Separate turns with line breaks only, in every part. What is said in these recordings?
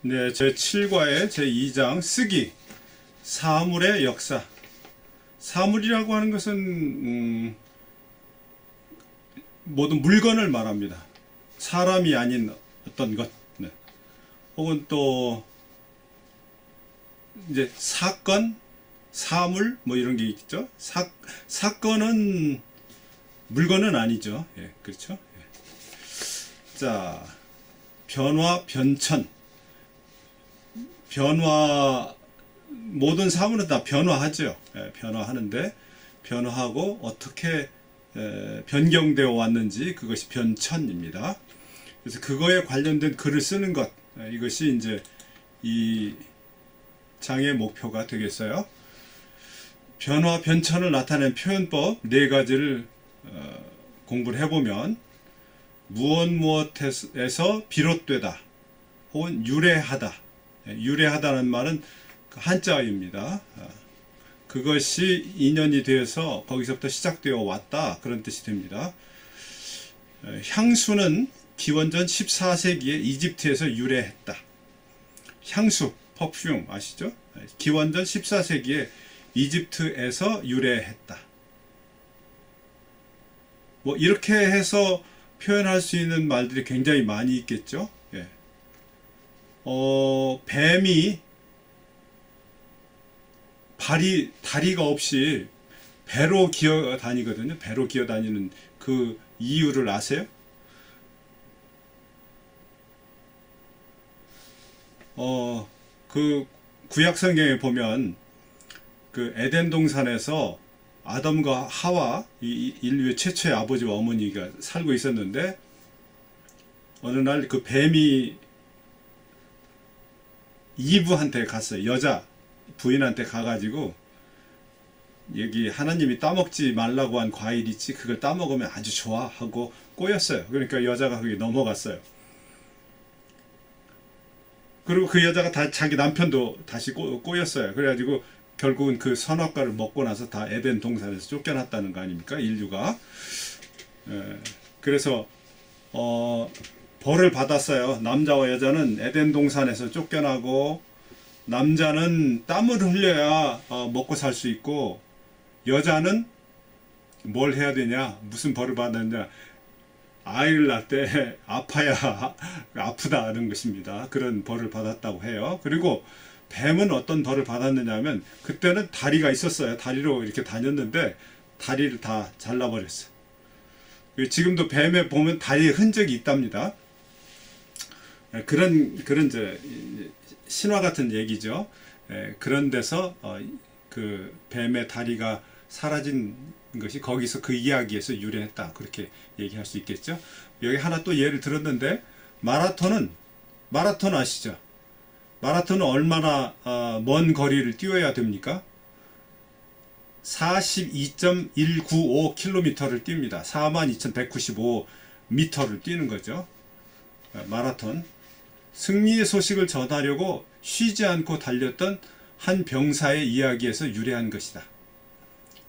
네, 제7과의 제2장 쓰기, 사물의 역사. 사물이라고 하는 것은 모든 물건을 말합니다. 사람이 아닌 어떤 것, 네. 혹은 또 이제 사건, 사물 뭐 이런 게 있죠. 사건은 물건은 아니죠. 예, 그렇죠. 예. 자, 변화, 변천. 변화, 모든 사물은 다 변화하죠. 예, 변화하는데 변화하고 어떻게 변경되어 왔는지 그것이 변천입니다. 그래서 그거에 관련된 글을 쓰는 것, 이것이 이제 이 장의 목표가 되겠어요. 변화, 변천을 나타낸 표현법 4가지를 공부를 해보면 무엇에서 비롯되다 혹은 유래하다. 유래하다는 말은 한자어입니다. 그것이 인연이 되어서 거기서부터 시작되어 왔다, 그런 뜻이 됩니다. 향수는 기원전 14세기에 이집트에서 유래했다. 향수, 퍼퓸 아시죠? 기원전 14세기에 이집트에서 유래했다. 뭐 이렇게 해서 표현할 수 있는 말들이 굉장히 많이 있겠죠. 예. 뱀이 다리가 없이 배로 기어 다니거든요. 배로 기어 다니는 그 이유를 아세요? 그 구약 성경에 보면 그 에덴 동산에서 아담과 하와, 이 인류의 최초의 아버지와 어머니가 살고 있었는데 어느 날 그 뱀이 이브한테 갔어요. 여자 부인한테 가가지고 여기 하나님이 따먹지 말라고 한 과일 있지, 그걸 따먹으면 아주 좋아 하고 꼬였어요. 그러니까 여자가 거기 넘어갔어요. 그리고 그 여자가 자기 남편도 다시 꼬였어요. 그래가지고 결국은 그 선악과를 먹고 나서 다 에덴 동산에서 쫓겨났다는 거 아닙니까? 인류가. 그래서 벌을 받았어요. 남자와 여자는 에덴 동산에서 쫓겨나고, 남자는 땀을 흘려야 먹고 살 수 있고, 여자는 뭘 해야 되냐, 무슨 벌을 받았냐, 아이를 낳을 때 아파야 아프다는 것입니다. 그런 벌을 받았다고 해요. 그리고 뱀은 어떤 벌을 받았느냐 하면, 그때는 다리가 있었어요. 다리로 이렇게 다녔는데 다리를 다 잘라버렸어요. 지금도 뱀에 보면 다리에 흔적이 있답니다. 그런 이제 신화 같은 얘기죠. 그런 데서 그 뱀의 다리가 사라진 것이 거기서, 그 이야기에서 유래했다, 그렇게 얘기할 수 있겠죠. 여기 하나 또 예를 들었는데, 마라톤 아시죠? 마라톤은 얼마나 먼 거리를 뛰어야 됩니까? 42.195km를 뜁니다. 42,195m를 뛰는 거죠. 마라톤. 승리의 소식을 전하려고 쉬지 않고 달렸던 한 병사의 이야기에서 유래한 것이다.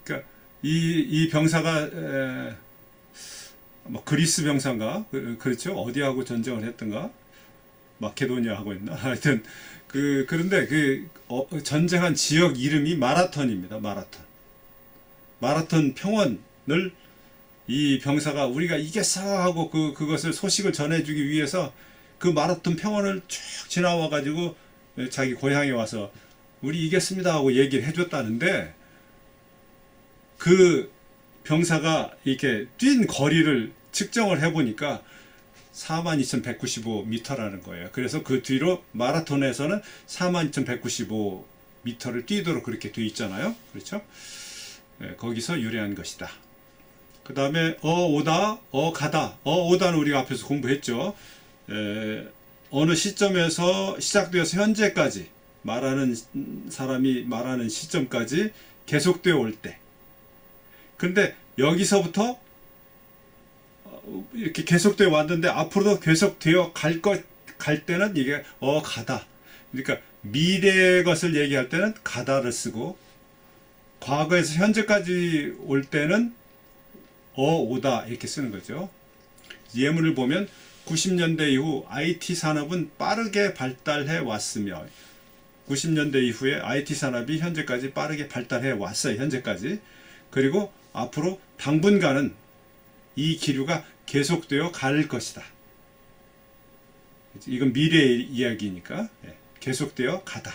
그러니까 이 병사가 뭐 그리스 병사인가, 그렇죠? 어디하고 전쟁을 했던가, 마케도니아하고 했나, 하여튼 그런데 전쟁한 지역 이름이 마라톤입니다. 마라톤 평원을 이 병사가 우리가 이겼어 하고 그것을 소식을 전해주기 위해서 그 마라톤 평원을 쭉 지나와 가지고 자기 고향에 와서 우리 이겼습니다 하고 얘기를 해줬다는데, 그 병사가 이렇게 뛴 거리를 측정을 해보니까 42,195m라는 거예요. 그래서 그 뒤로 마라톤에서는 42,195m를 뛰도록 그렇게 돼 있잖아요. 그렇죠? 거기서 유래한 것이다. 그 다음에 오다, 가다. 오다는 우리가 앞에서 공부했죠. 어느 시점에서 시작되어서 현재까지 말하는 사람이 말하는 시점까지 계속되어 올 때. 근데 여기서부터 이렇게 계속되어 왔는데 앞으로도 계속되어 갈 때는 이게 가다. 그러니까 미래의 것을 얘기할 때는 가다를 쓰고, 과거에서 현재까지 올 때는 오다 이렇게 쓰는 거죠. 예문을 보면 90년대 이후 IT 산업은 빠르게 발달해 왔으며 90년대 이후에 IT 산업이 현재까지 빠르게 발달해 왔어요. 현재까지. 그리고 앞으로 당분간은 이 기류가 계속되어 갈 것이다. 이건 미래의 이야기니까 계속되어 가다.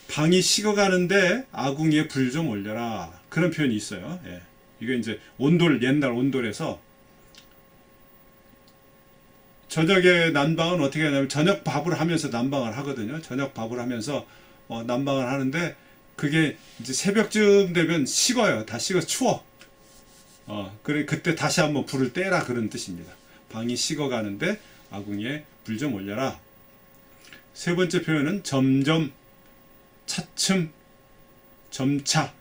방이 식어가는데 아궁이에 불 좀 올려라. 그런 표현이 있어요. 이게 이제 온돌, 옛날 온돌에서 저녁에 난방은 어떻게 하냐면 저녁 밥을 하면서 난방을 하거든요. 저녁 밥을 하면서 난방을 하는데 그게 이제 새벽쯤 되면 식어요. 다 식어서 추워. 그래 그때 다시 한번 불을 떼라 그런 뜻입니다. 방이 식어가는데 아궁이에 불 좀 올려라. 세 번째 표현은 점점, 차츰, 점차.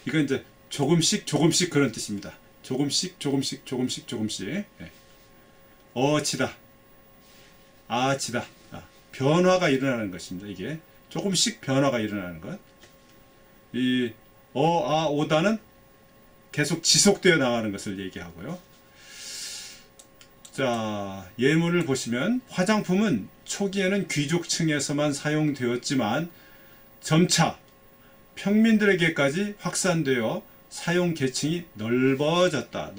이건 이제 조금씩 조금씩 그런 뜻입니다. 조금씩 조금씩 조금씩 조금씩. 어치다, 아치다. 변화가 일어나는 것입니다. 이게 조금씩 변화가 일어나는 것. 이 아, 오다는 계속 지속되어 나가는 것을 얘기하고요. 자, 예문을 보시면 화장품은 초기에는 귀족층에서만 사용되었지만 점차 평민들에게까지 확산되어 사용 계층이 넓어지다.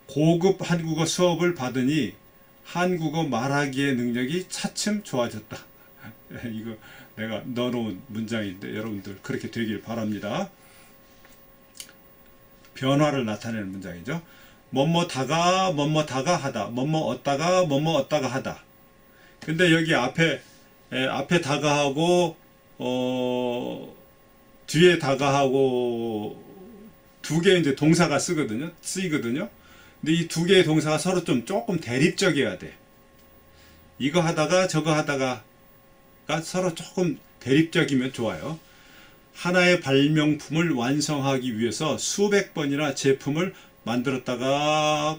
고급 한국어 수업을 받으니 한국어 말하기의 능력이 차츰 좋아졌다. 이거 내가 넣어놓은 문장인데 여러분들 그렇게 되길 바랍니다. 변화를 나타내는 문장이죠. 뭐뭐다가 하다, 뭐뭐 얻다가 하다. 근데 여기 앞에 다가하고 뒤에 다가하고 두 개의 이제 동사가 쓰이거든요. 근데 이 두 개의 동사가 서로 조금 대립적이어야 돼. 이거 하다가 저거 하다가 서로 조금 대립적이면 좋아요. 하나의 발명품을 완성하기 위해서 수백 번이나 제품을 만들었다가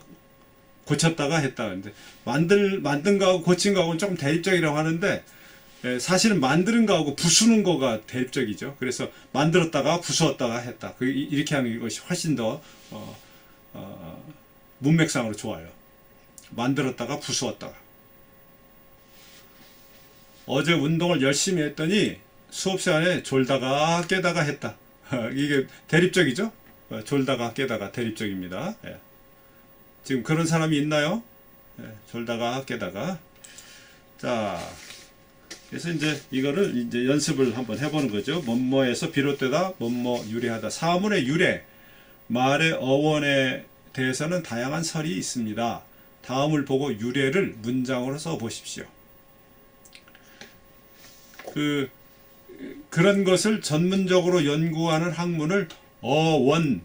고쳤다가 했다. 근데 만든 거하고 고친 거하고는 조금 대립적이라고 하는데 사실은 만드는 거하고 부수는 거가 대립적이죠. 그래서 만들었다가 부수었다가 했다. 이렇게 하는 것이 훨씬 더 문맥상으로 좋아요. 만들었다가 부수었다가. 어제 운동을 열심히 했더니 수업 시간에 졸다가 깨다가 했다. 이게 대립적이죠? 졸다가 깨다가 대립적입니다. 지금 그런 사람이 있나요? 졸다가 깨다가. 자, 그래서 이제 이거를 이제 연습을 한번 해보는 거죠. 뭐뭐에서 비롯되다, 뭐뭐 유래하다. 사물의 유래, 말의 어원에 대해서는 다양한 설이 있습니다. 다음을 보고 유래를 문장으로 써 보십시오. 그런 것을 전문적으로 연구하는 학문을 어원론,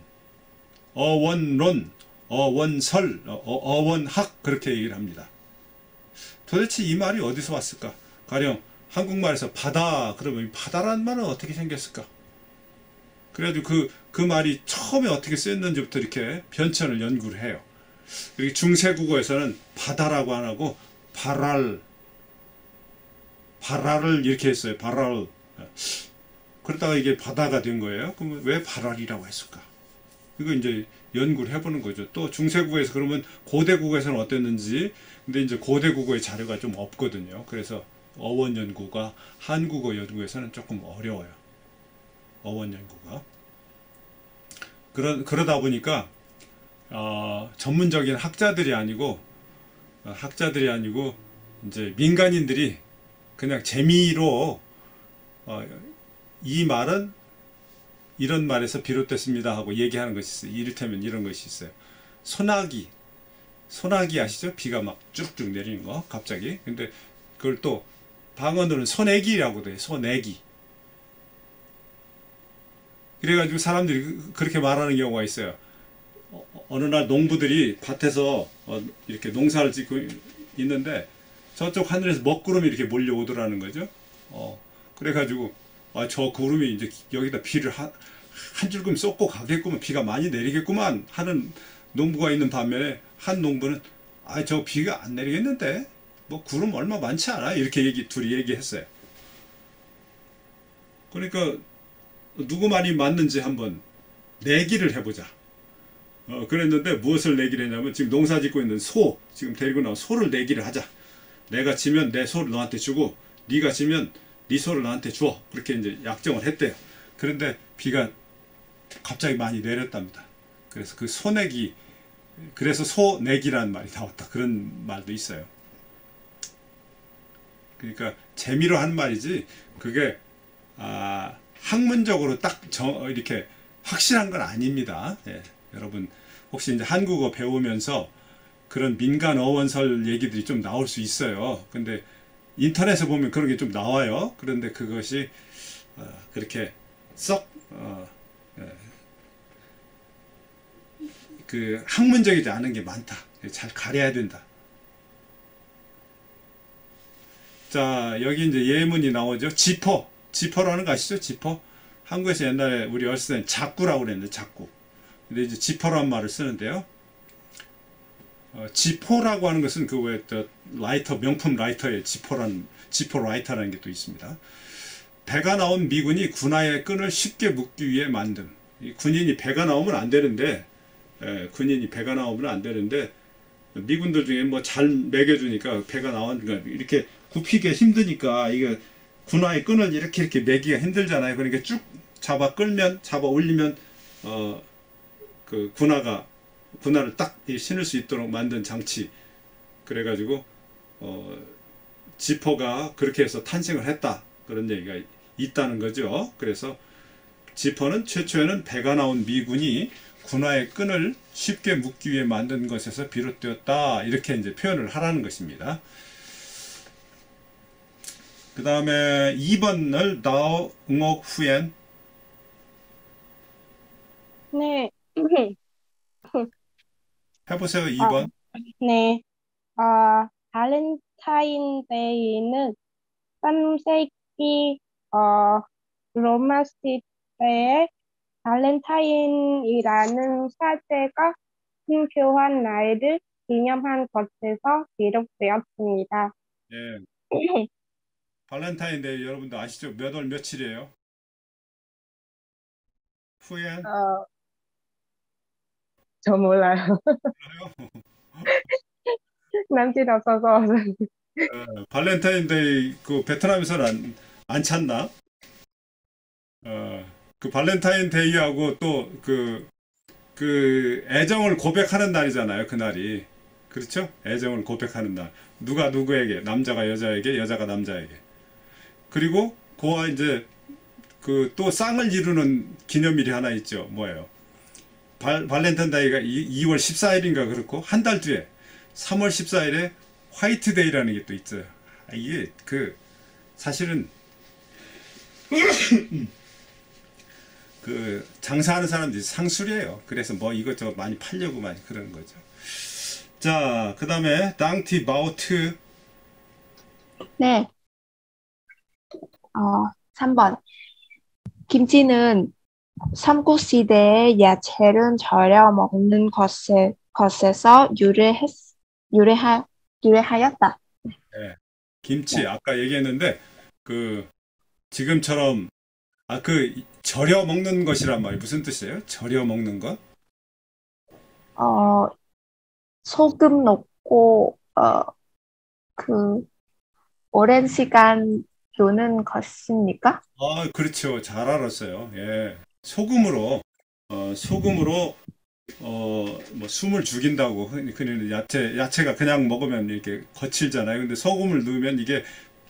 어원설, 어원학 그렇게 얘기를 합니다. 도대체 이 말이 어디서 왔을까? 가령 한국말에서 바다 그러면 바다라는 말은 어떻게 생겼을까? 그래가지고 그 말이 처음에 어떻게 쓰였는지부터 이렇게 변천을 연구를 해요. 그리고 중세국어에서는 바다라고 안 하고 발랄을 이렇게 했어요. 발랄. 그러다가 이게 바다가 된 거예요. 그러면 왜 발랄이라고 했을까? 이거 이제 연구를 해보는 거죠. 또 중세국어에서 그러면 고대국어에서는 어땠는지. 근데 이제 고대국어의 자료가 좀 없거든요. 그래서 어원 연구가 한국어 연구에서는 조금 어려워요. 어원 연구가. 그러다 보니까 전문적인 학자들이 아니고 이제 민간인들이 그냥 재미로 이 말은 이런 말에서 비롯됐습니다 하고 얘기하는 것이 있어요. 이를테면 이런 것이 있어요. 소나기 아시죠? 비가 막 쭉쭉 내리는 거 갑자기. 근데 그걸 또 방언으로는 소내기라고도 해요. 소내기. 그래가지고 사람들이 그렇게 말하는 경우가 있어요. 어느 날 농부들이 밭에서 이렇게 농사를 짓고 있는데 저쪽 하늘에서 먹구름이 이렇게 몰려오더라는 거죠. 그래가지고 저 구름이 이제 여기다 비를 한 줄금 쏟고 가겠구만, 비가 많이 내리겠구만 하는 농부가 있는 반면에 한 농부는 저 비가 안 내리겠는데 뭐 구름 얼마 많지 않아 이렇게 둘이 얘기했어요. 그러니까 누구 말이 맞는지 한번 내기를 해보자. 그랬는데 무엇을 내기를 했냐면 지금 농사 짓고 있는 소, 지금 데리고 나온 소를 내기를 하자. 내가 지면 내 소를 너한테 주고 네가 지면 네 소를 나한테 줘. 그렇게 이제 약정을 했대요. 그런데 비가 갑자기 많이 내렸답니다. 그래서 그 소내기, 그래서 소내기라는 말이 나왔다. 그런 말도 있어요. 그러니까 재미로 한 말이지 그게 학문적으로 딱 이렇게 확실한 건 아닙니다. 예, 여러분 혹시 이제 한국어 배우면서 그런 민간 어원설 얘기들이 좀 나올 수 있어요. 근데 인터넷에 보면 그런 게 좀 나와요. 그런데 그것이 그렇게 썩 예, 그 학문적이지 않은 게 많다. 잘 가려야 된다. 자, 여기 이제 예문이 나오죠. 지퍼. 지퍼라는 거 아시죠? 지퍼. 한국에서 옛날에 우리 어렸을 때는 자꾸라고 그랬는데, 자꾸. 근데 이제 지퍼라는 말을 쓰는데요. 지포라고 하는 것은 그 왜 라이터, 명품 라이터의 지포 라이터라는 게 또 있습니다. 배가 나온 미군이 군화의 끈을 쉽게 묶기 위해 만든. 군인이 배가 나오면 안 되는데, 군인이 배가 나오면 안 되는데, 미군들 중에 뭐 잘 매겨주니까 배가 나오니까 이렇게 굽히기 힘드니까 이게 군화의 끈을 이렇게 매기가 힘들잖아요. 그러니까 쭉 잡아 끌면, 잡아 올리면, 그 군화를 딱 신을 수 있도록 만든 장치. 그래가지고, 지퍼가 그렇게 해서 탄생을 했다. 그런 얘기가 있다는 거죠. 그래서 지퍼는 최초에는 배가 나온 미군이 군화의 끈을 쉽게 묶기 위해 만든 것에서 비롯되었다. 이렇게 이제 표현을 하라는 것입니다. 그 다음에 2번을 나오 응옥 후엔.
네.
해보세요.
아,
2번.
네. 발렌타인데이는 3세기 로마 시대에 발렌타인이라는 사제가 순교한 날을 기념한 것에서 기록되었습니다.
예. 발렌타인데이 여러분들 아시죠? 몇 월 며칠이에요? 후엔.
어, 저 몰라요. 남친 없어서.
발렌타인데이 그 베트남에서는 안 찾나? 그 발렌타인데이하고 또 그 애정을 고백하는 날이잖아요. 그날이. 그렇죠? 애정을 고백하는 날. 누가 누구에게, 남자가 여자에게, 여자가 남자에게. 그리고 그와 이제 그 또 쌍을 이루는 기념일이 하나 있죠. 뭐예요? 발렌타인데이가 2월 14일인가 그렇고 한 달 뒤에 3월 14일에 화이트데이라는 게 또 있어요. 이게 그 사실은 그 장사하는 사람들이 상술이에요. 그래서 뭐 이것저것 많이 팔려고 많이 그러는 거죠. 자, 그 다음에 당티 바우트.
네, 3번. 김치는 삼국시대에 야채를 절여 먹는 것에서 유래하, 유래하였다.
예, 김치
네.
아까 얘기했는데 그 지금처럼 그 절여 먹는 것이란 말이 무슨 뜻이에요? 절여 먹는 것?
어, 소금 넣고, 그, 오랜 시간 두는 것입니까?
그렇죠. 잘 알았어요. 예. 소금으로 뭐 숨을 죽인다고 그냥 야채가 그냥 먹으면 이렇게 거칠잖아요. 근데 소금을 넣으면 이게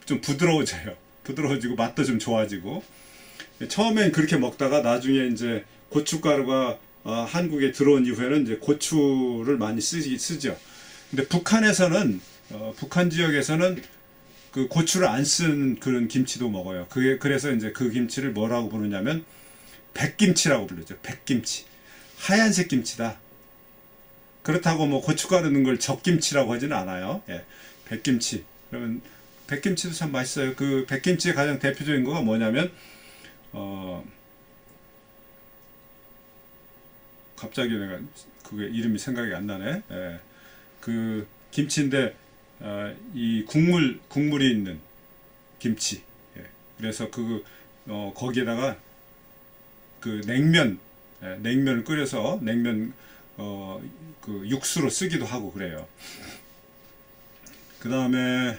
좀 부드러워져요. 부드러워지고 맛도 좀 좋아지고. 처음엔 그렇게 먹다가 나중에 이제 고춧가루가 한국에 들어온 이후에는 이제 고추를 많이 쓰죠. 근데 북한 지역에서는 그 고추를 안 쓴 그런 김치도 먹어요. 그래서 이제 그 김치를 뭐라고 부르냐면 백김치라고 부르죠. 백김치. 하얀색 김치다. 그렇다고 뭐 고춧가루 넣은 걸 적김치라고 하지는 않아요. 예. 백김치. 그러면 백김치도 참 맛있어요. 그 백김치의 가장 대표적인 거가 뭐냐면 어 갑자기 내가 그게 이름이 생각이 안 나네. 예. 그 김치인데 이 국물이 있는 김치. 예. 그래서 거기에다가 그 냉면을 끓여서 냉면 그 육수로 쓰기도 하고 그래요. 그 다음에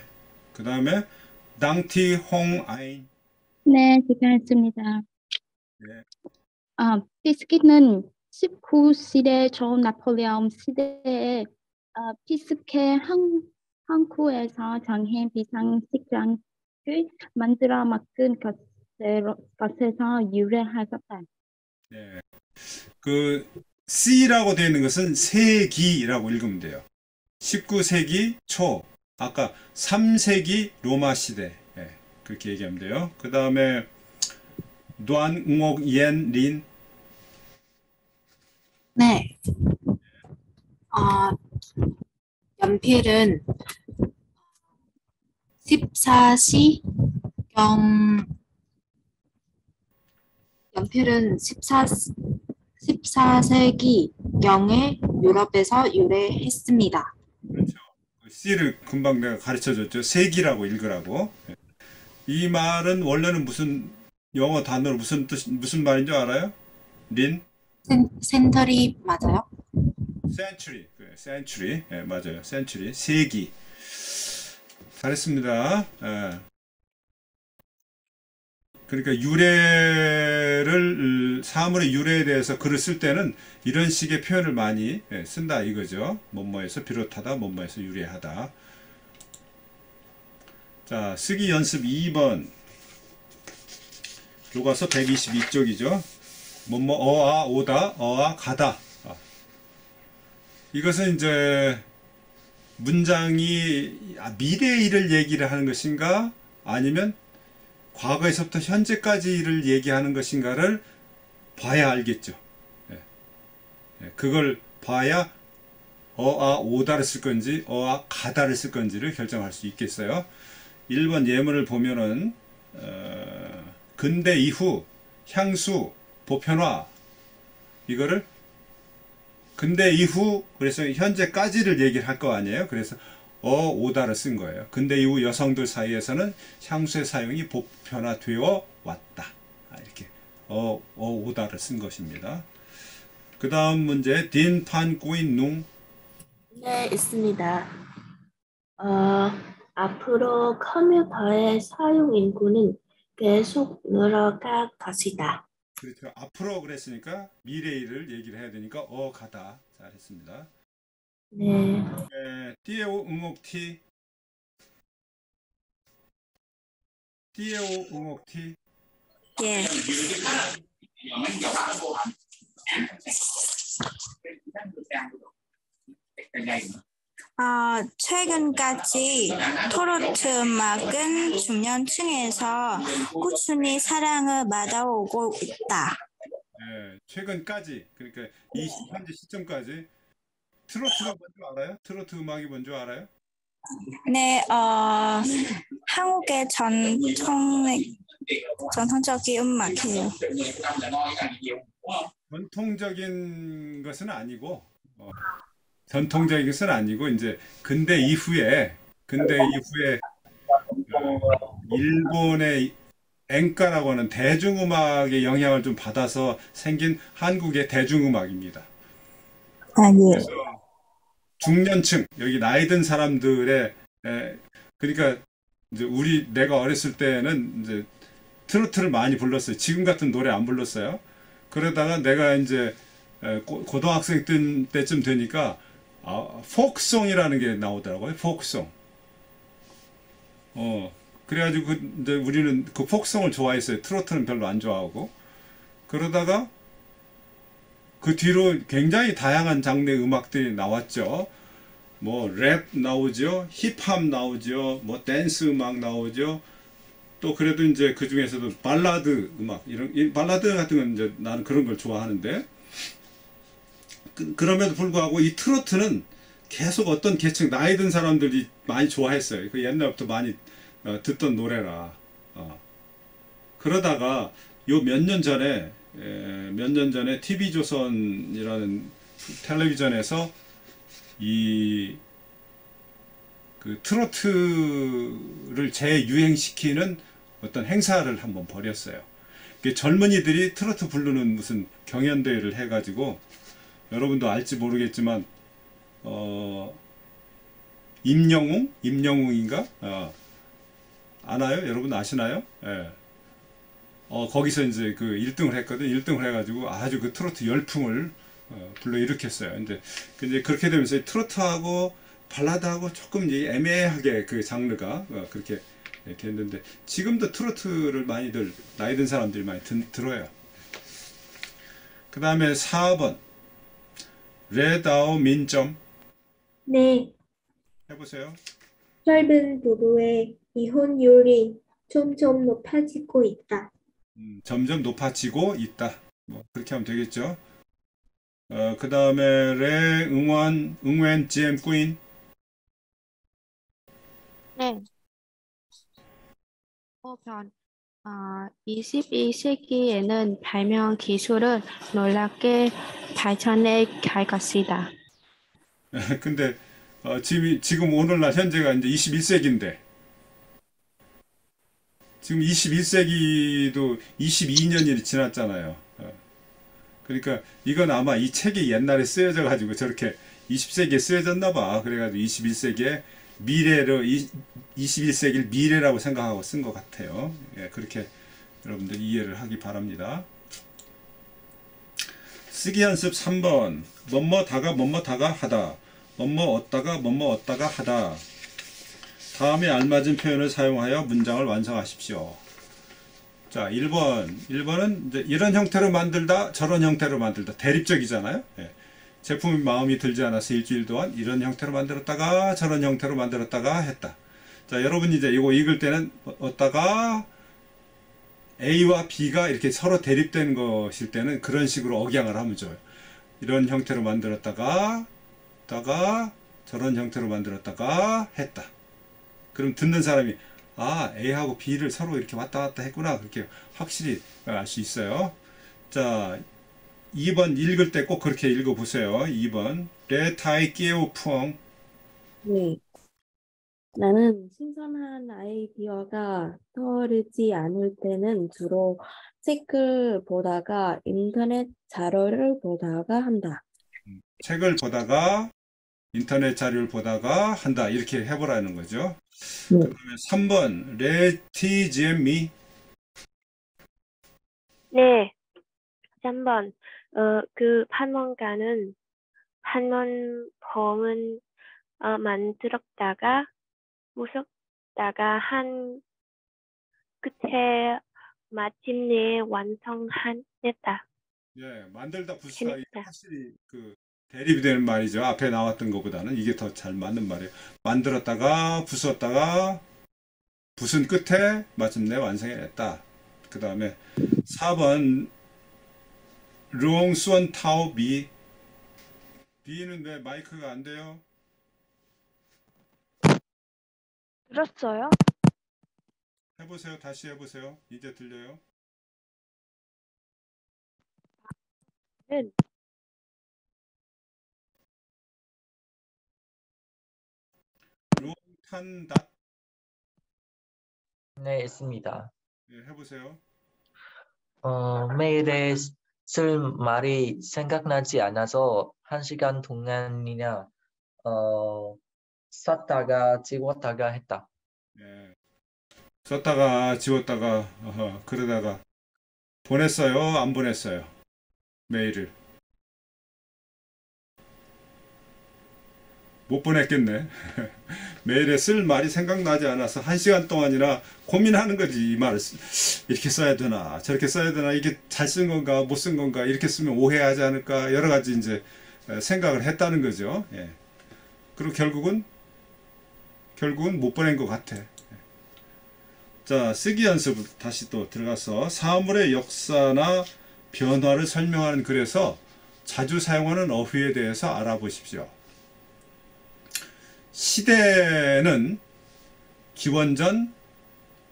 낭티 홍아인.
네, 제가 했습니다.
네.
피스키는 19세기 초 나폴레옹 시대에 피스케 항구에서 장해 비상식량을 만들어 먹은 것에서 유래하였다.
네. 그 C라고 되어 있는 것은 세기라고 읽으면 돼요. 19세기 초, 아까 3세기 로마 시대, 예, 그렇게 얘기하면 돼요. 그 다음에 노안웅옥옌 린.
네. 연필은 14시 연필은 14세기경에 유럽에서 유래했습니다.
그렇죠. C를 금방 내가 가르쳐줬죠. 세기라고 읽으라고. 예. 이 말은 원래는 무슨 영어 단어로 무슨 말인 줄 알아요? 린?
센터리 맞아요?
century. century. 예, 맞아요. century. 세기. 잘했습니다. 예. 그러니까 사물의 유래에 대해서 글을 쓸 때는 이런 식의 표현을 많이 쓴다 이거죠. 뭐뭐에서 비롯하다, 뭐뭐에서 유래하다. 자, 쓰기 연습 2번. 교과서 122쪽이죠. 뭐뭐 어아 오다, 어아 가다. 이것은 이제 문장이 미래의 일을 얘기를 하는 것인가 아니면 과거에서부터 현재까지 일을 얘기하는 것인가를 봐야 알겠죠. 그걸 봐야 어아 오다를 쓸 건지 어아 가다를 쓸 건지를 결정할 수 있겠어요. 1번 예문을 보면은 근대 이후 향수 보편화 이거를 근대 이후 그래서 현재까지를 얘기를 할 거 아니에요. 그래서 오다를 쓴 거예요. 근대 이후 여성들 사이에서는 향수의 사용이 보편화되어 왔다. 이렇게 오다를 쓴 것입니다. 그 다음 문제 딘판 꾸인 룽.
네, 있습니다. 앞으로 컴퓨터의 사용 인구는 계속 늘어갈 것이다.
그렇죠. 앞으로 그랬으니까 미래일을 얘기를 해야 되니까 가다. 잘했습니다.
네.
띠에오 응옥티. 띠에오 응옥티.
예. 최근까지 트로트 음악은 중년층에서 꾸준히 사랑을 받아오고 있다.
네, 최근까지 그러니까 이 현재 시점까지 트로트가 뭔지 알아요? 트로트 음악이 뭔지 알아요?
네, 한국의 전통적인 음악이에요.
전통적인 것은 아니고 전통적인 것은 아니고 이제 근대 이후에 일본의 엔카라고 하는 대중음악의 영향을 좀 받아서 생긴 한국의 대중음악입니다.
예.
그래서 중년층 여기 나이 든 사람들의 그러니까 이제 내가 어렸을 때는 이제 트로트를 많이 불렀어요. 지금 같은 노래 안 불렀어요. 그러다가 내가 이제 고등학생 때쯤 되니까 포크송이라는 게 나오더라고요. 포크송. 그래가지고 이제 우리는 그 포크송을 좋아했어요. 트로트는 별로 안 좋아하고. 그러다가 그 뒤로 굉장히 다양한 장르의 음악들이 나왔죠. 뭐 랩 나오죠. 힙합 나오죠. 뭐 댄스 음악 나오죠. 또 그래도 이제 그 중에서도 발라드 음악 이 발라드 같은 건 이제 나는 그런 걸 좋아하는데 그럼에도 불구하고 이 트로트는 계속 어떤 계층 나이 든 사람들이 많이 좋아했어요. 그 옛날부터 많이 듣던 노래라. 그러다가 요 몇 년 전에 TV조선이라는 텔레비전에서 그 트로트를 재유행시키는 어떤 행사를 한번 벌였어요. 젊은이들이 트로트 부르는 무슨 경연대회를 해가지고 여러분도 알지 모르겠지만 임영웅인가? 아나요? 여러분 아시나요? 예. 거기서 이제 그 1등을 했거든. 1등을 해가지고 아주 그 트로트 열풍을 불러일으켰어요. 근데 그렇게 되면서 트로트하고 발라드하고 조금 이제 애매하게 그 장르가 그렇게 됐는데, 지금도 트로트를 많이들 나이 든 사람들이 많이 들어요. 그 다음에 4번 레다오 민점
네,
해보세요.
젊은 부부의 이혼율이 점점 높아지고 있다.
점점 높아지고 있다. 뭐 그렇게 하면 되겠죠. 그 다음에 레 응원 GM 꾸인.
네. 편 21세기에는 발명 기술은 놀랍게 발전해 갈 것이다.
근데 지금 오늘날 현재가 이제 21세기인데, 지금 21세기도 22년이 지났잖아요. 그러니까 이건 아마 이 책이 옛날에 쓰여져 가지고 저렇게 20세기에 쓰여졌나 봐. 그래가지고 21세기에 미래로 21세기를 미래라고 생각하고 쓴 것 같아요. 예, 그렇게 여러분들 이해를 하기 바랍니다. 쓰기 연습 3번 뭐뭐다가 하다, 뭐뭐 얻다가 하다. 다음에 알맞은 표현을 사용하여 문장을 완성하십시오. 자, 1번은 이제 이런 형태로 만들다, 저런 형태로 만들다. 대립적이잖아요. 예. 제품이 마음이 들지 않아서 일주일 동안 이런 형태로 만들었다가 저런 형태로 만들었다가 했다. 자, 여러분이 이제 이거 읽을 때는 얻다가 A와 B가 이렇게 서로 대립된 것일 때는 그런 식으로 억양을 하면 좋아요. 이런 형태로 만들었다가 저런 형태로 만들었다가 했다. 그럼 듣는 사람이 A하고 B를 서로 이렇게 왔다 갔다 했구나, 그렇게 확실히 알 수 있어요. 자, 2번 읽을 때 꼭 그렇게 읽어보세요. 2번 레타이 끼에오 푸엉.
네, 나는 신선한 아이디어가 떠오르지 않을 때는 주로 책을 보다가 인터넷 자료를 보다가 한다.
책을 보다가 인터넷 자료를 보다가 한다, 이렇게 해보라는 거죠.
네.
그 다음에 3번 레티지엠미.
네, 3번. 그 판문가는 판문점을 만들었다가 부쉈다가 한 끝에 마침내 완성했다.
예, 만들다 부수다, 이게
재밌다.
확실히 그 대립이 되는 말이죠. 앞에 나왔던 것보다는 이게 더 잘 맞는 말이에요. 만들었다가 부수었다가 부순 끝에 마침내 완성해냈다. 그 다음에 4번 롱 수원 타오 비. 비는 왜 마이크가 안 돼요?
들었어요?
해보세요. 다시 해보세요. 이제 들려요?
네.
롱탄닷.
네, 있습니다.
예, 해보세요.
메일에 쓸 말이 생각나지 않아서 1시간 동안이나 썼다가 지웠다가 했다.
예. 썼다가 지웠다가 그러다가 보냈어요? 안 보냈어요? 메일을 못 보냈겠네. 메일에 쓸 말이 생각나지 않아서 1시간 동안이나 고민하는 거지. 이 말을 이렇게 써야 되나 저렇게 써야 되나, 이게 잘 쓴 건가 못 쓴 건가, 이렇게 쓰면 오해하지 않을까, 여러 가지 이제 생각을 했다는 거죠. 예. 그리고 결국은 못 보낸 것 같아. 자, 쓰기 연습 다시 또 들어가서 사물의 역사나 변화를 설명하는 글에서 자주 사용하는 어휘에 대해서 알아보십시오. 시대는 기원전,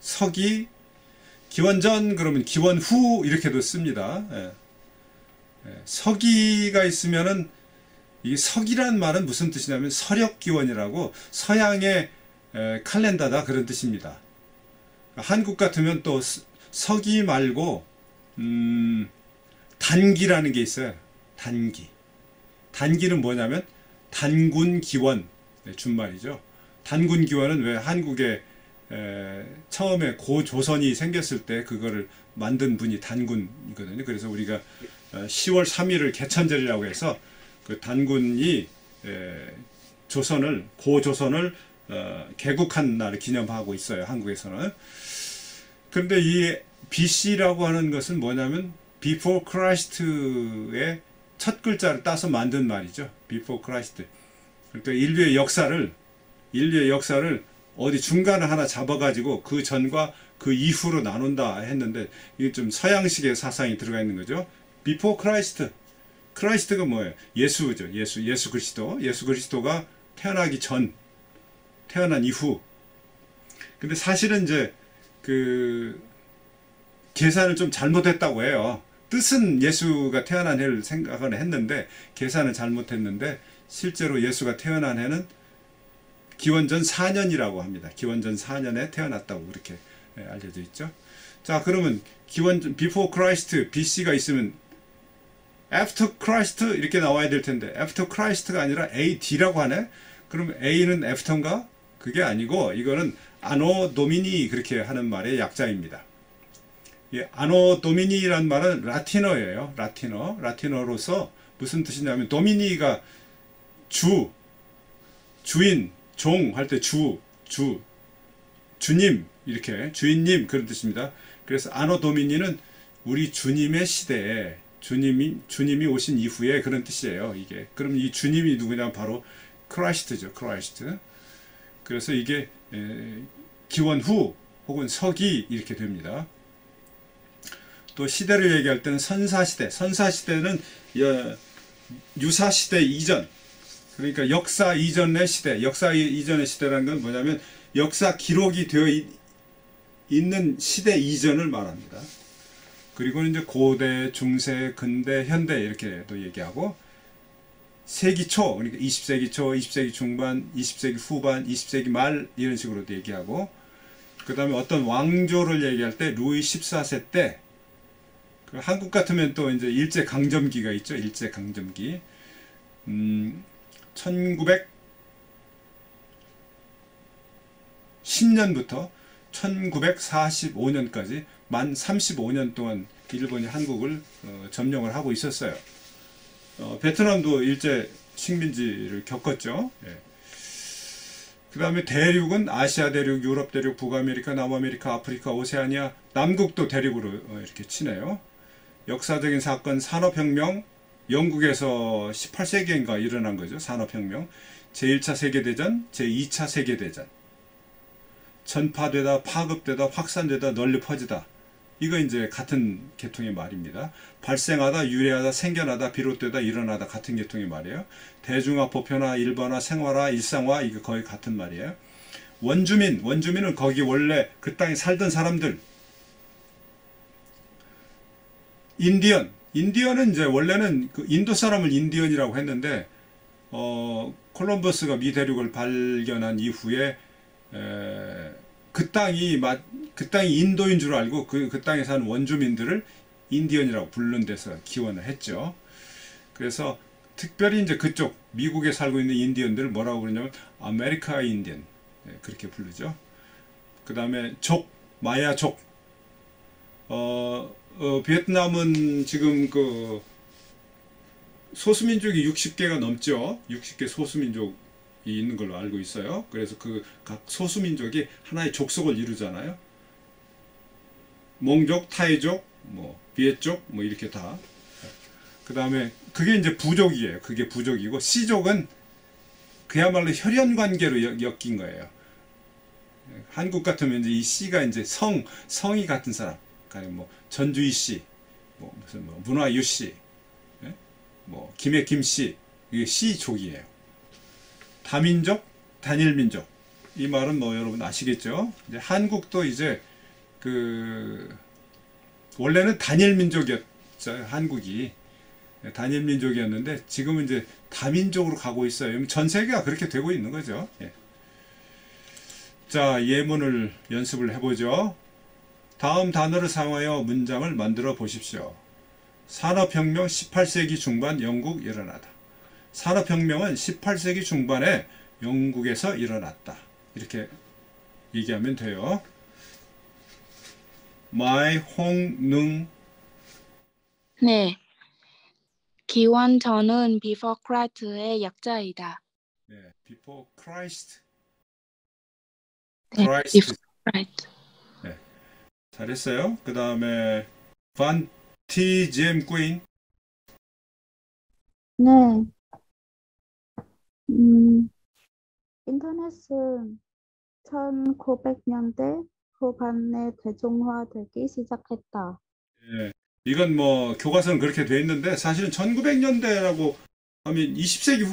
서기, 기원전 그러면 기원후 이렇게도 씁니다. 예. 서기가 있으면은 이 서기란 말은 무슨 뜻이냐면 서력기원이라고, 서양의 칼렌다다, 그런 뜻입니다. 한국 같으면 또 서기 말고 단기라는 게 있어요. 단기. 단기는 뭐냐면 단군기원, 준말이죠. 단군기원은 왜 한국에 처음에 고조선이 생겼을 때 그거를 만든 분이 단군이거든요. 그래서 우리가 10월 3일을 개천절이라고 해서 그 단군이 고조선을 개국한 날을 기념하고 있어요. 한국에서는. 그런데 이 BC라고 하는 것은 뭐냐면 Before Christ의 첫 글자를 따서 만든 말이죠. Before Christ. 그러니까 인류의 역사를 어디 중간을 하나 잡아가지고 그 전과 그 이후로 나눈다 했는데 이게 좀 서양식의 사상이 들어가 있는 거죠. Before Christ. 크라이스트가 뭐예요? 예수죠. 예수 그리스도. 예수 그리스도가 태어나기 전, 태어난 이후. 근데 사실은 이제 그 계산을 좀 잘못했다고 해요. 뜻은 예수가 태어난 해를 생각을 했는데 계산을 잘못했는데 실제로 예수가 태어난 해는 기원전 4년이라고 합니다. 기원전 4년에 태어났다고 그렇게 알려져 있죠. 자, 그러면 기원전 Before Christ, BC가 있으면 After Christ 이렇게 나와야 될 텐데 After Christ가 아니라 AD라고 하네. 그럼 A는 After인가? 그게 아니고 이거는 Anno Domini 그렇게 하는 말의 약자입니다. 예, Anno Domini라는 말은 라틴어예요. 라틴어로서 무슨 뜻이냐면 도미니가 주인, 종 할 때 주님 이렇게 주인님 그런 뜻입니다. 그래서 Anno Domini는 우리 주님의 시대에 주님이 오신 이후에 그런 뜻이에요. 이게 그럼 이 주님이 누구냐 바로 크라이스트죠. 크라이스트. 그래서 이게 기원 후 혹은 서기 이렇게 됩니다. 또 시대를 얘기할 때는 선사시대. 선사시대는 유사시대 이전. 그러니까 역사 이전의 시대. 역사 이전의 시대라는 건 뭐냐면 역사 기록이 되어 있는 시대 이전을 말합니다. 그리고 이제 고대, 중세, 근대, 현대 이렇게 또 얘기하고 세기 초, 그러니까 20세기 초, 20세기 중반, 20세기 후반, 20세기 말 이런 식으로도 얘기하고 그 다음에 어떤 왕조를 얘기할 때 루이 14세 때 그 한국 같으면 또 이제 일제강점기가 있죠. 일제강점기 1910년부터 1945년까지 만 35년 동안 일본이 한국을 점령을 하고 있었어요. 베트남도 일제 식민지를 겪었죠. 예. 그 다음에 대륙은 아시아 대륙, 유럽 대륙, 북아메리카, 남아메리카, 아프리카, 오세아니아, 남극도 대륙으로 이렇게 치네요. 역사적인 사건 산업혁명, 영국에서 18세기인가 일어난 거죠. 산업혁명. 제1차 세계대전, 제2차 세계대전. 전파되다, 파급되다, 확산되다, 널리 퍼지다. 이거 이제 같은 계통의 말입니다. 발생하다, 유래하다, 생겨나다, 비롯되다, 일어나다 같은 계통의 말이에요. 대중화, 보편화, 일반화, 생활화, 일상화 이거 거의 같은 말이에요. 원주민은 거기 원래 그 땅에 살던 사람들. 인디언은 이제 원래는 그 인도 사람을 인디언이라고 했는데 콜럼버스가 미 대륙을 발견한 이후에 그 땅이 인도인 줄 알고 그 땅에 사는 원주민들을 인디언이라고 부르는 데서 기원을 했죠. 그래서 특별히 이제 그쪽 미국에 살고 있는 인디언들을 뭐라고 부르냐면 아메리카 인디언 그렇게 부르죠. 그 다음에 마야족. 베트남은 지금 그 소수민족이 60개가 넘죠. 60개 소수민족이 있는 걸로 알고 있어요. 그래서 그 각 소수민족이 하나의 족속을 이루잖아요. 몽족, 타이족, 비엣족, 이렇게 다. 그 다음에 그게 이제 부족이에요. 그게 부족이고 C족은 그야말로 혈연 관계로 엮인 거예요. 한국 같으면 이제 이 C가 이제 성이 같은 사람. 그러니까 전주희 씨, 무슨 문화유 씨, 김해 김씨, 이게 C족이에요. 다민족, 단일민족. 이 말은 여러분 아시겠죠? 이제 한국도 이제 원래는 단일민족이었어요. 한국이 단일민족이었는데 지금은 이제 다민족으로 가고 있어요. 전 세계가 그렇게 되고 있는 거죠. 예. 자, 예문을 연습을 해보죠. 다음 단어를 사용하여 문장을 만들어 보십시오. 산업혁명 18세기 중반 영국 일어나다. 산업혁명은 18세기 중반에 영국에서 일어났다. 이렇게 얘기하면 돼요. 마이홍능.
네. 기원전은 before Christ의 약자이다.
네, before Christ.
네,
Christ.
before Christ.
네, 잘했어요. 그 다음에 반티지엠 꾸인.
네. 인터넷은 1900년대 후반에 대중화되기 시작했다.
예, 이건 뭐 교과서는 그렇게 돼 있는데 사실은 1900년대라고 하면 20세기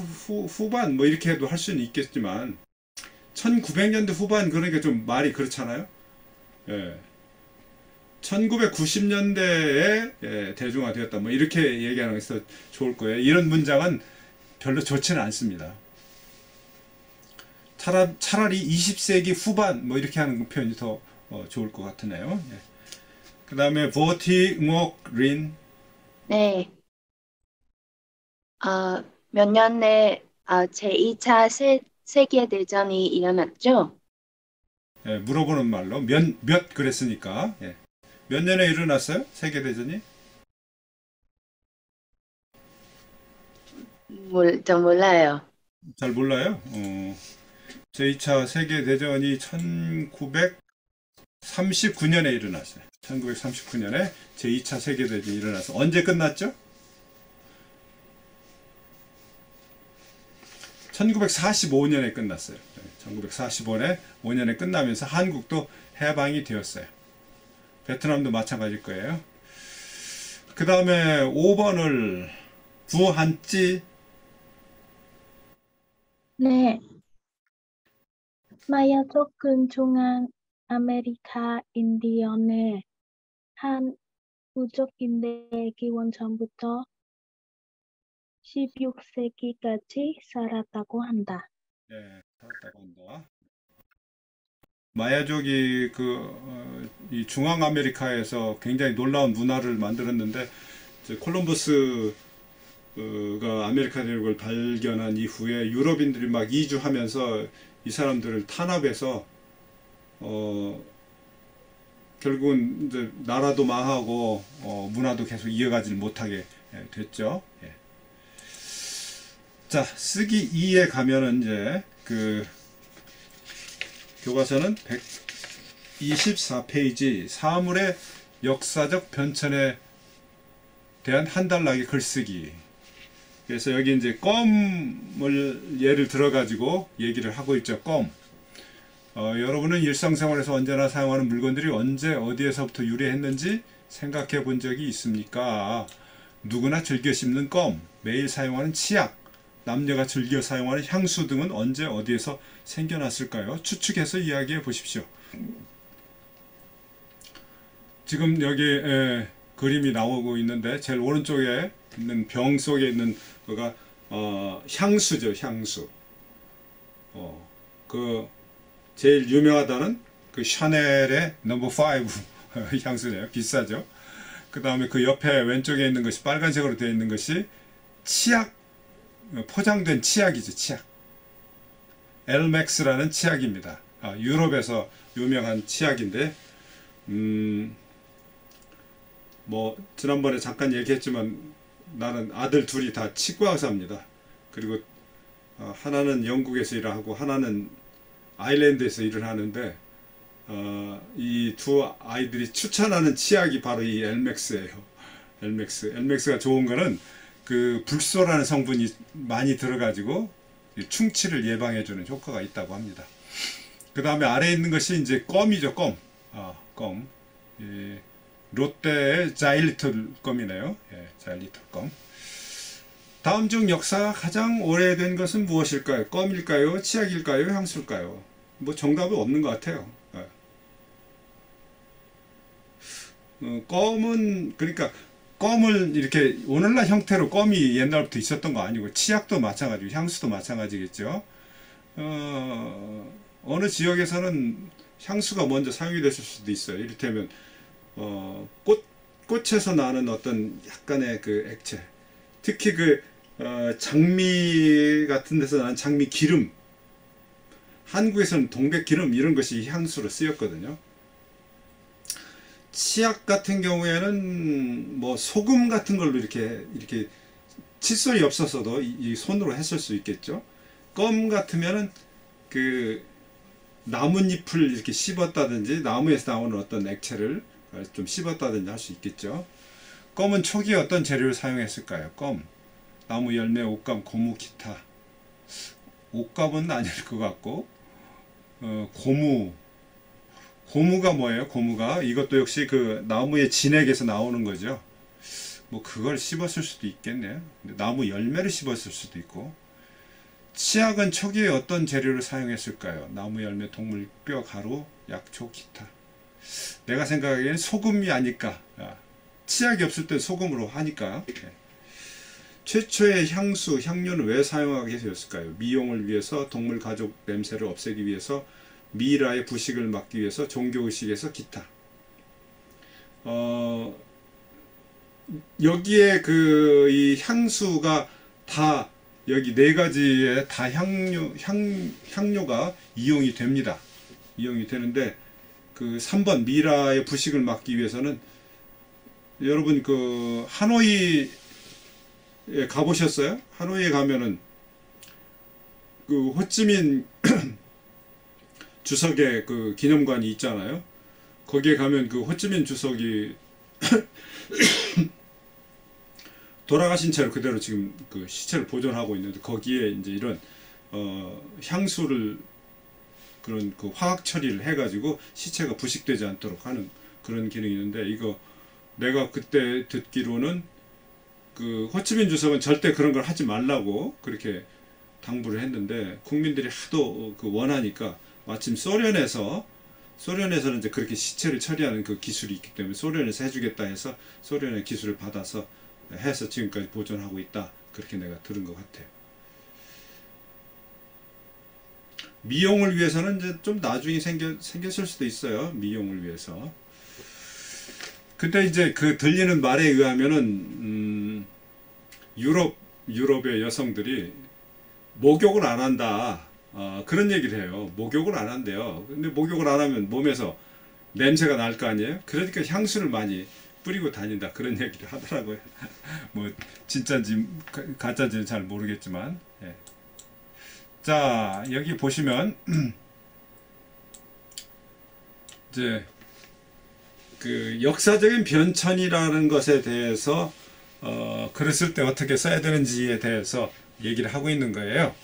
후반 뭐 이렇게 해도 할 수는 있겠지만 1900년대 후반 그러니까 좀 말이 그렇잖아요. 예. 1990년대에 대중화되었다 뭐 이렇게 얘기하는 것이 좋을 거예요. 이런 문장은 별로 좋지는 않습니다. 차라리 20세기 후반 뭐 이렇게 하는 표현이 더 좋을 것 같으네요. 예. 그 다음에 버티목린.
네. 몇 년 내 제2차 세계대전이 일어났죠?
예, 물어보는 말로 몇 그랬으니까. 예. 몇 년에 일어났어요? 세계대전이?
저 몰라요.
잘 몰라요. 제2차 세계대전이 1939년에 일어났어요. 1939년에 제2차 세계대전이 일어나서 언제 끝났죠? 1945년에 끝났어요. 1945년에 끝나면서 한국도 해방이 되었어요. 베트남도 마찬가지일 거예요. 그 다음에 5번을 부한찌.
네. 마야족은 중앙 아메리카 인디언의 한 부족인데 기원전부터 16세기까지 살았다고 한다.
네, 살았다고 한다. 마야족이 이 중앙 아메리카에서 굉장히 놀라운 문화를 만들었는데 콜럼버스가 아메리카 대륙을 발견한 이후에 유럽인들이 막 이주하면서 이 사람들을 탄압해서 결국은 이제 나라도 망하고 문화도 계속 이어가지 못하게 됐죠. 예. 자, 쓰기 2에 가면은 이제 교과서는 124페이지 사물의 역사적 변천에 대한 한 단락의 글쓰기. 그래서 여기 이제 껌을 예를 들어 가지고 얘기를 하고 있죠. 껌. 여러분은 일상생활에서 언제나 사용하는 물건들이 언제 어디에서부터 유래했는지 생각해 본 적이 있습니까? 누구나 즐겨 씹는 껌, 매일 사용하는 치약, 남녀가 즐겨 사용하는 향수 등은 언제 어디에서 생겨났을까요? 추측해서 이야기해 보십시오. 지금 여기 그림이 나오고 있는데 제일 오른쪽에 있는 병 속에 있는 거가 향수죠. 향수. 제일 유명하다는 그 샤넬의 넘버 5 향수네요. 비싸죠. 그 다음에 그 옆에 왼쪽에 있는 것이 빨간색으로 되어 있는 것이 치약, 포장된 치약이죠. 치약. 엘맥스라는 치약입니다. 유럽에서 유명한 치약인데 뭐 지난번에 잠깐 얘기했지만 나는 아들 둘이 다 치과 의사입니다. 그리고 하나는 영국에서 일하고 하나는 아일랜드에서 일을 하는데 이 두 아이들이 추천하는 치약이 바로 이 엘맥스예요. 엘맥스가 좋은 거는 그 불소라는 성분이 많이 들어가지고 충치를 예방해주는 효과가 있다고 합니다. 그 다음에 아래에 있는 것이 이제 껌이죠. 껌. 껌. 롯데의 자일리톨 껌이네요. 예, 자일리톨 껌. 다음 중 역사가 가장 오래된 것은 무엇일까요? 껌일까요? 치약일까요? 향수일까요? 뭐 정답은 없는 것 같아요. 껌은 그러니까 껌을 이렇게 오늘날 형태로 껌이 옛날부터 있었던 거 아니고 치약도 마찬가지고 향수도 마찬가지겠죠. 어느 지역에서는 향수가 먼저 사용이 됐을 수도 있어요. 이를테면 꽃에서 나는 어떤 약간의 그 액체, 특히 장미 같은 데서 나는 장미 기름, 한국에서는 동백기름 이런 것이 향수로 쓰였거든요. 치약 같은 경우에는 뭐 소금 같은 걸로 이렇게 칫솔이 없었어도 이 손으로 했을 수 있겠죠. 껌 같으면은 그 나뭇잎을 이렇게 씹었다든지 나무에서 나오는 어떤 액체를 좀 씹었다든지 할 수 있겠죠. 껌은 초기에 어떤 재료를 사용했을까요? 껌, 나무 열매, 옷감, 고무, 기타. 옷감은 아닐 것 같고, 고무가 뭐예요? 고무가 이것도 역시 그 나무의 진액에서 나오는 거죠. 뭐 그걸 씹었을 수도 있겠네요. 나무 열매를 씹었을 수도 있고. 치약은 초기에 어떤 재료를 사용했을까요? 나무 열매, 동물 뼈, 가루, 약초, 기타. 내가 생각하기에는 소금이 아닐까. 치약이 없을 때 소금으로 하니까. 최초의 향수, 향료는 왜 사용하게 되었을까요? 미용을 위해서, 동물 가족 냄새를 없애기 위해서, 미라의 부식을 막기 위해서, 종교의식에서, 기타. 여기에 이 향수가 다 여기 네 가지의 다 향료가 이용이 됩니다. 이용이 되는데 그 3번 미라의 부식을 막기 위해서는 여러분 그 하노이에 가보셨어요? 하노이에 가면은 그 호찌민 주석의 그 기념관이 있잖아요. 거기에 가면 그 호찌민 주석이 돌아가신 채로 그대로 지금 그 시체를 보존하고 있는데 거기에 이제 이런 향수를 그런 그 화학 처리를 해가지고 시체가 부식되지 않도록 하는 그런 기능이 있는데 이거 내가 그때 듣기로는 그 호치민 주석은 절대 그런 걸 하지 말라고 그렇게 당부를 했는데 국민들이 하도 그 원하니까 마침 소련에서는 이제 그렇게 시체를 처리하는 그 기술이 있기 때문에 소련에서 해주겠다 해서 소련의 기술을 받아서 해서 지금까지 보존하고 있다. 그렇게 내가 들은 것 같아요. 미용을 위해서는 이제 좀 나중에 생겼을 수도 있어요. 미용을 위해서. 근데 이제 그 들리는 말에 의하면은 유럽의 여성들이 목욕을 안 한다. 그런 얘기를 해요. 목욕을 안 한대요. 근데 목욕을 안 하면 몸에서 냄새가 날 거 아니에요? 그러니까 향수를 많이 뿌리고 다닌다. 그런 얘기를 하더라고요. 뭐 진짜인지 가짜인지는 잘 모르겠지만. 예. 자, 여기 보시면 이제 그 역사적인 변천이라는 것에 대해서 글을 쓸 때 어떻게 써야 되는지에 대해서 얘기를 하고 있는 거예요.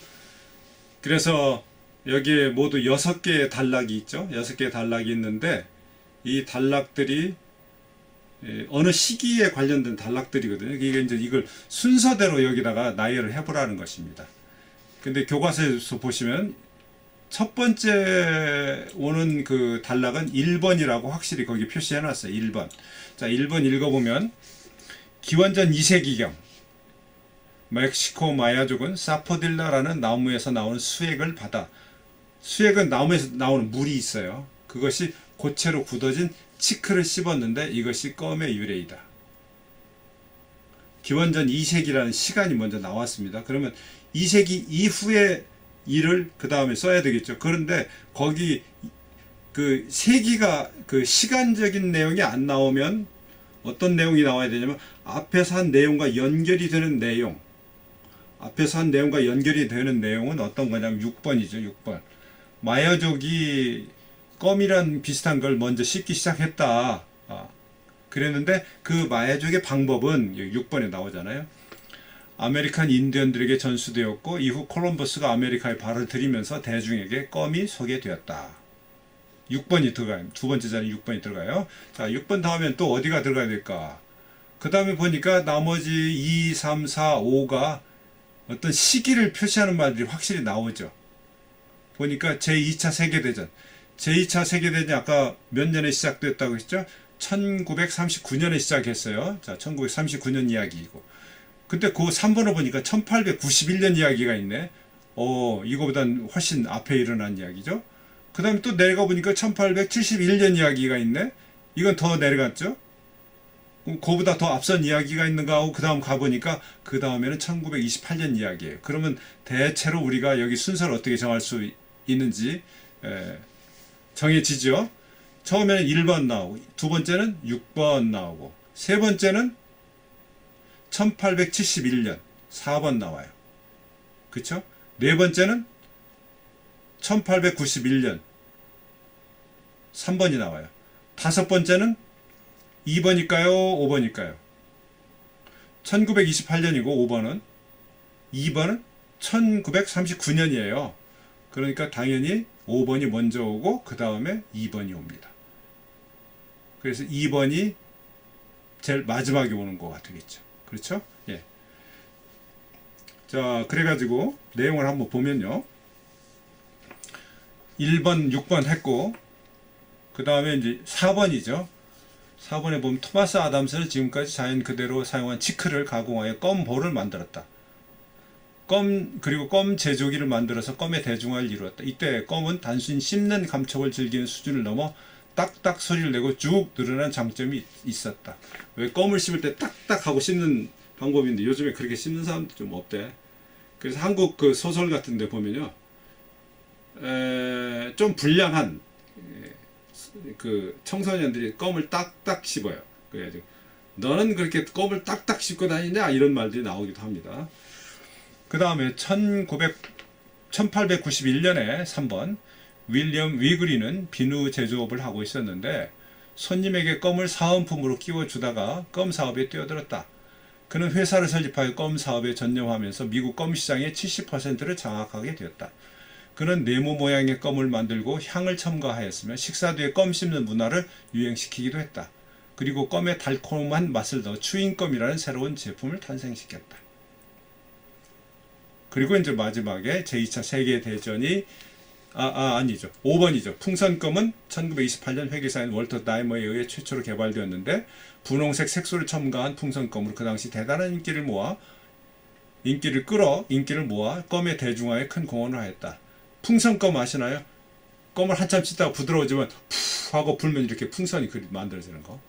그래서 여기에 모두 6개의 단락이 있죠. 6개의 단락이 있는데 이 단락들이 어느 시기에 관련된 단락들이거든요. 이게 이제 이걸 순서대로 여기다가 나열을 해보라는 것입니다. 근데 교과서에서 보시면 첫 번째 오는 그 단락은 1번이라고 확실히 거기 표시해 놨어요. 1번. 자, 1번 읽어보면 기원전 2세기경 멕시코 마야족은 사포딜라라는 나무에서 나오는 수액을 받아 수액은 나무에서 나오는 물이 있어요. 그것이 고체로 굳어진 치크를 씹었는데 이것이 껌의 유래이다. 기원전 2세기라는 시간이 먼저 나왔습니다. 그러면 2세기 이후의 일을 그 다음에 써야 되겠죠. 그런데 거기 그 세기가 그 시간적인 내용이 안 나오면 어떤 내용이 나와야 되냐면 앞에서 한 내용과 연결이 되는 내용. 앞에서 한 내용과 연결이 되는 내용은 어떤 거냐면 6번이죠. 6번. 마야족이 껌이란 비슷한 걸 먼저 씹기 시작했다. 그랬는데 그 마야족의 방법은 6번에 나오잖아요. 아메리칸 인디언들에게 전수되었고 이후 콜럼버스가 아메리카에 발을 들이면서 대중에게 껌이 소개되었다. 6번이 들어가요. 두 번째 자리에 6번이 들어가요. 자, 6번 다음엔 또 어디가 들어가야 될까? 그 다음에 보니까 나머지 2, 3, 4, 5가 어떤 시기를 표시하는 말들이 확실히 나오죠. 보니까 제2차 세계대전. 제2차 세계대전이 아까 몇 년에 시작됐다고 했죠? 1939년에 시작했어요. 자, 1939년 이야기이고. 근데 그 3번을 보니까 1891년 이야기가 있네. 이거보단 훨씬 앞에 일어난 이야기죠. 그 다음에 또 내려가 보니까 1871년 이야기가 있네. 이건 더 내려갔죠. 그거보다 더 앞선 이야기가 있는가 하고 그 다음 가보니까 그 다음에는 1928년 이야기예요. 그러면 대체로 우리가 여기 순서를 어떻게 정할 수 있는지 정해지죠. 처음에는 1번 나오고 두 번째는 6번 나오고 세 번째는 1871년 4번 나와요. 그쵸? 네 번째는 1891년 3번이 나와요. 다섯 번째는 2번일까요? 5번일까요? 1928년이고 5번은 2번은 1939년이에요. 그러니까 당연히 5번이 먼저 오고 그 다음에 2번이 옵니다. 그래서 2번이 제일 마지막에 오는 것 같겠죠. 그렇죠? 예. 자, 그래가지고 내용을 한번 보면요. 1번, 6번 했고 그 다음에 이제 4번이죠. 4번에 보면 토마스 아담스는 지금까지 자연 그대로 사용한 치크를 가공하여 껌볼을 만들었다. 그리고 껌 제조기를 만들어서 껌의 대중화를 이루었다. 이때 껌은 단순히 씹는 감촉을 즐기는 수준을 넘어 딱딱 소리를 내고 쭉 늘어난 장점이 있었다. 왜 껌을 씹을 때 딱딱 하고 씹는 방법인데 요즘에 그렇게 씹는 사람도 좀 없대. 그래서 한국 그 소설 같은 데 보면요. 좀 불량한 그 청소년들이 껌을 딱딱 씹어요. 그래가지고 너는 그렇게 껌을 딱딱 씹고 다니냐 이런 말들이 나오기도 합니다. 그 다음에 1891년에 3번 윌리엄 위그리는 비누 제조업을 하고 있었는데 손님에게 껌을 사은품으로 끼워주다가 껌 사업에 뛰어들었다. 그는 회사를 설립하여 껌 사업에 전념하면서 미국 껌 시장의 70%를 장악하게 되었다. 그는 네모 모양의 껌을 만들고 향을 첨가하였으며 식사 뒤에 껌 씹는 문화를 유행시키기도 했다. 그리고 껌의 달콤한 맛을 넣어 추잉껌이라는 새로운 제품을 탄생시켰다. 그리고 이제 마지막에 제2차 세계대전이 아니죠. 5번이죠. 풍선껌은 1928년 회계사인 월터 다이머에 의해 최초로 개발되었는데 분홍색 색소를 첨가한 풍선껌으로 그 당시 대단한 인기를 모아 껌의 대중화에 큰 공헌을 하였다. 풍선껌 아시나요? 껌을 한참 씹다가 부드러워지면 푸 하고 불면 이렇게 풍선이 만들어지는 거.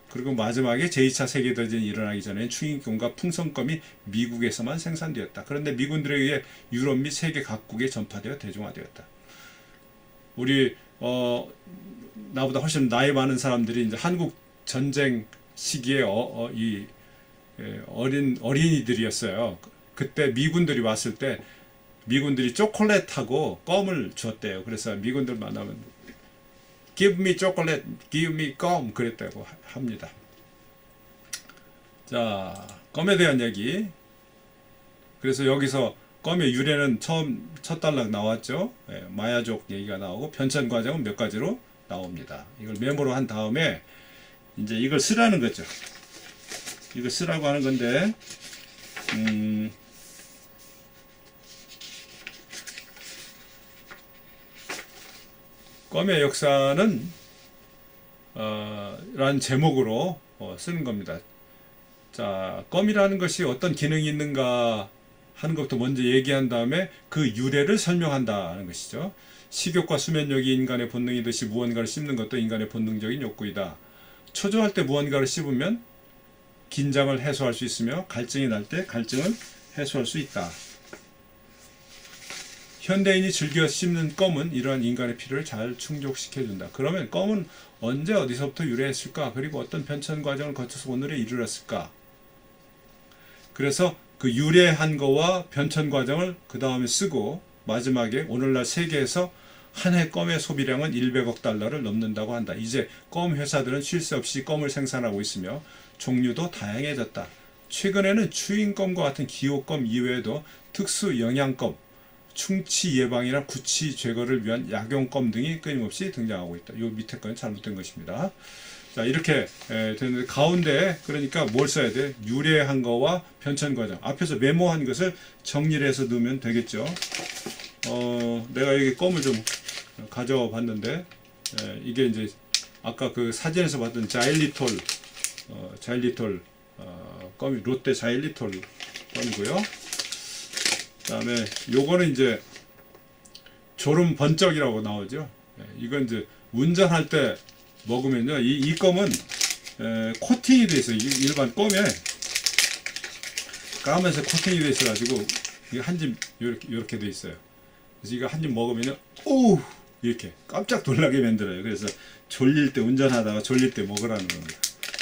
그리고 마지막에 제2차 세계대전이 일어나기 전에 추잉껌과 풍선껌이 미국에서만 생산되었다. 그런데 미군들에 의해 유럽 및 세계 각국에 전파되어 대중화되었다. 우리 나보다 훨씬 나이 많은 사람들이 이제 한국 전쟁 시기에 어린이들이었어요. 그때 미군들이 왔을 때 미군들이 초콜릿하고 껌을 줬대요. 그래서 미군들 만나면 Give me chocolate, give me 껌 그랬다고 합니다. 자, 껌에 대한 얘기. 그래서 여기서 껌의 유래는 첫 단락 나왔죠. 예, 마야족 얘기가 나오고 변천 과정은 몇 가지로 나옵니다. 이걸 메모로 한 다음에 이제 이걸 쓰라는 거죠. 이걸 쓰라고 하는 건데 껌의 역사는 라는 제목으로 쓰는 겁니다. 자, 껌이라는 것이 어떤 기능이 있는가 하는 것도 먼저 얘기한 다음에 그 유래를 설명한다는 것이죠. 식욕과 수면욕이 인간의 본능이듯이 무언가를 씹는 것도 인간의 본능적인 욕구이다. 초조할 때 무언가를 씹으면 긴장을 해소할 수 있으며 갈증이 날 때 갈증을 해소할 수 있다. 현대인이 즐겨 씹는 껌은 이러한 인간의 필요를 잘 충족시켜준다. 그러면 껌은 언제 어디서부터 유래했을까? 그리고 어떤 변천 과정을 거쳐서 오늘에 이르렀을까? 그래서 그 유래한 거와 변천 과정을 그 다음에 쓰고 마지막에 오늘날 세계에서 한 해 껌의 소비량은 100억 달러를 넘는다고 한다. 이제 껌 회사들은 쉴 새 없이 껌을 생산하고 있으며 종류도 다양해졌다. 최근에는 추잉껌과 같은 기호껌 이외에도 특수 영양껌, 충치 예방이나 구취 제거를 위한 약용껌 등이 끊임없이 등장하고 있다. 요 밑에 건 잘못된 것입니다. 자, 이렇게 되는데 가운데 그러니까 뭘 써야 돼? 유래한 거와 변천 과정. 앞에서 메모한 것을 정리를 해서 넣으면 되겠죠. 내가 여기 껌을 좀 가져와 봤는데 이게 이제 아까 그 사진에서 봤던 자일리톨 껌이 롯데 자일리톨 껌이고요. 그다음에 요거는 이제 졸음 번쩍이라고 나오죠. 이건 이제 운전할 때 먹으면요, 이 껌은 코팅이 돼 있어요. 일반 껌에 까면서 코팅이 돼 있어가지고 이게 한 집 이렇게 돼 있어요. 그래서 이거 한 집 먹으면 오 이렇게 깜짝 놀라게 만들어요. 그래서 졸릴 때 운전하다가 졸릴 때 먹으라는 겁니다.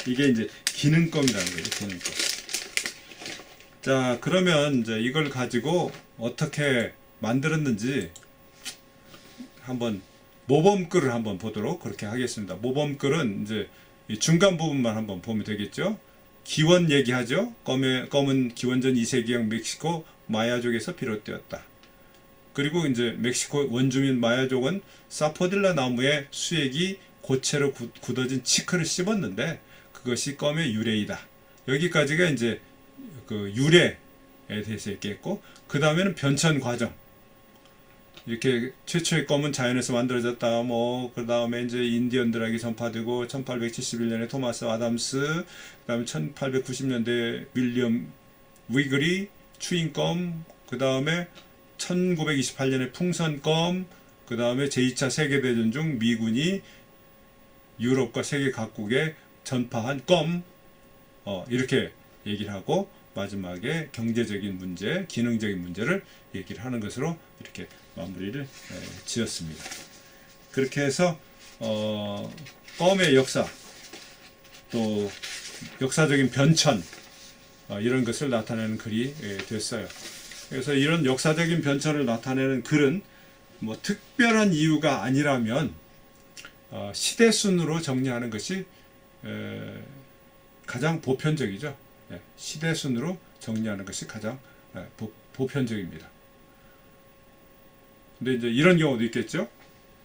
이게 이제 기능껌이라는 거죠. 기능껌. 자, 그러면 이제 이걸 가지고 어떻게 만들었는지 한번 모범글을 한번 보도록 그렇게 하겠습니다. 모범글은 이제 이 중간 부분만 한번 보면 되겠죠. 기원 얘기하죠. 껌은 기원전 2세기형 멕시코 마야족에서 비롯되었다. 그리고 이제 멕시코 원주민 마야족은 사포딜라 나무의 수액이 고체로 굳어진 치크를 씹었는데 그것이 껌의 유래이다. 여기까지가 이제 그 유래에 대해서 얘기했고, 그 다음에는 변천 과정. 이렇게 최초의 껌은 자연에서 만들어졌다. 뭐 그 다음에 이제 인디언들에게 전파되고 1871년에 토마스 아담스, 그 다음에 1890년대 윌리엄 위그리 추인껌, 그 다음에 1928년에 풍선껌, 그 다음에 제2차 세계대전 중 미군이 유럽과 세계 각국에 전파한 껌, 이렇게 얘기를 하고 마지막에 경제적인 문제, 기능적인 문제를 얘기를 하는 것으로 이렇게 마무리를 지었습니다. 그렇게 해서 껌의 역사, 또 역사적인 변천, 이런 것을 나타내는 글이 됐어요. 그래서 이런 역사적인 변천을 나타내는 글은 뭐 특별한 이유가 아니라면 시대순으로 정리하는 것이 가장 보편적이죠. 시대순으로 정리하는 것이 가장 보편적입니다. 근데 이제 이런 경우도 있겠죠.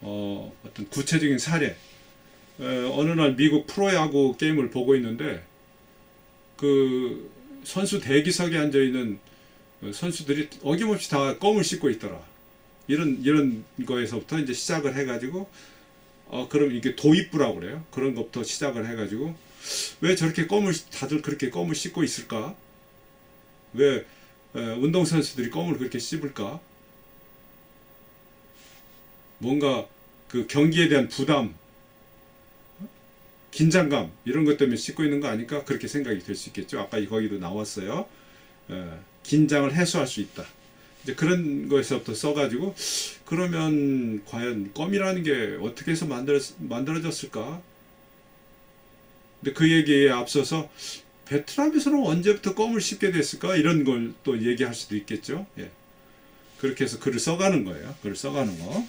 어떤 구체적인 사례. 어느 날 미국 프로야구 게임을 보고 있는데 그 선수 대기석에 앉아 있는 선수들이 어김없이 다 껌을 씹고 있더라. 이런 거에서부터 이제 시작을 해가지고 그럼 이게 도입부라고 그래요. 그런 것부터 시작을 해가지고 왜 저렇게 다들 그렇게 껌을 씹고 있을까? 왜 운동선수들이 껌을 그렇게 씹을까? 뭔가 그 경기에 대한 부담, 긴장감 이런 것 때문에 씹고 있는 거 아닐까? 그렇게 생각이 될 수 있겠죠. 아까 거기도 나왔어요. 긴장을 해소할 수 있다. 이제 그런 거에서부터 써가지고 그러면 과연 껌이라는 게 어떻게 해서 만들어졌을까? 근데 그 얘기에 앞서서 베트남에서는 언제부터 껌을 씹게 됐을까? 이런 걸 또 얘기할 수도 있겠죠. 예. 그렇게 해서 글을 써가는 거예요. 글을 써가는 거.